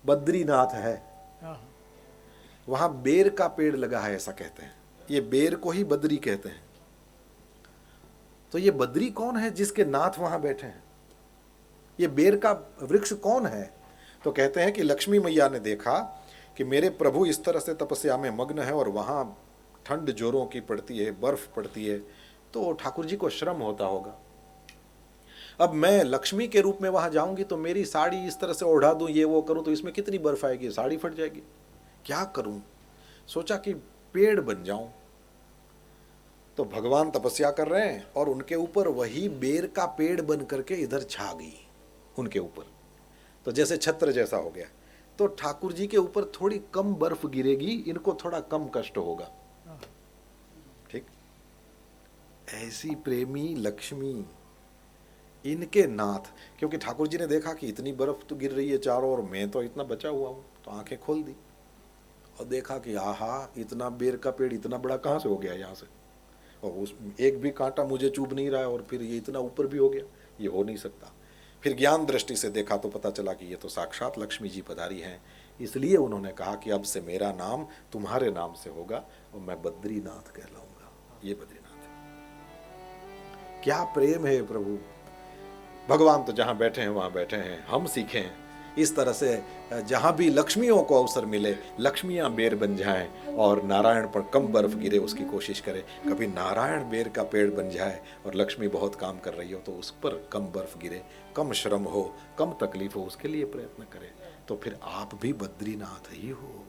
बद्रीनाथ है, वहां बेर का पेड़ लगा है ऐसा कहते हैं, ये बेर को ही बद्री कहते हैं। तो ये बद्री कौन है जिसके नाथ वहां बैठे हैं? ये बेर का वृक्ष कौन है? तो कहते हैं कि लक्ष्मी मैया ने देखा कि मेरे प्रभु इस तरह से तपस्या में मग्न है और वहां ठंड जोरों की पड़ती है, बर्फ पड़ती है, तो ठाकुर जी को श्रम होता होगा। अब मैं लक्ष्मी के रूप में वहां जाऊंगी तो मेरी साड़ी इस तरह से ओढ़ा दूं, ये वो करूं, तो इसमें कितनी बर्फ आएगी, साड़ी फट जाएगी, क्या करूं? सोचा कि पेड़ बन जाऊं। तो भगवान तपस्या कर रहे हैं और उनके ऊपर वही बेर का पेड़ बन करके इधर छा गई उनके ऊपर, तो जैसे छत्र जैसा हो गया। तो ठाकुर जी के ऊपर थोड़ी कम बर्फ गिरेगी, इनको थोड़ा कम कष्ट होगा। ठीक, ऐसी प्रेमी लक्ष्मी, इनके नाथ। क्योंकि ठाकुर जी ने देखा कि इतनी बर्फ तो गिर रही है चारों ओर, मैं तो इतना बचा हुआ हूं, तो आंखें खोल दी और देखा कि आहा, इतना बेर का पेड़ इतना बड़ा कहां से हो गया यहां से, और उस एक भी कांटा मुझे चुभ नहीं रहा है, और फिर ये इतना ऊपर भी हो गया, ये हो नहीं सकता। फिर ज्ञान दृष्टि से देखा तो पता चला कि ये तो साक्षात लक्ष्मी जी पधारी हैं। इसलिए उन्होंने कहा कि अब से मेरा नाम तुम्हारे नाम से होगा और मैं बद्रीनाथ कहलाऊंगा। ये बद्रीनाथ है। क्या प्रेम है प्रभु! भगवान तो जहां बैठे हैं वहां बैठे हैं, हम सीखें इस तरह से, जहां भी लक्ष्मियों को अवसर मिले, लक्ष्मियां बेर बन जाएं और नारायण पर कम बर्फ गिरे उसकी कोशिश करें। कभी नारायण बेर का पेड़ बन जाए और लक्ष्मी बहुत काम कर रही हो तो उस पर कम बर्फ गिरे, कम श्रम हो, कम तकलीफ हो, उसके लिए प्रयत्न करें, तो फिर आप भी बद्रीनाथ ही हो।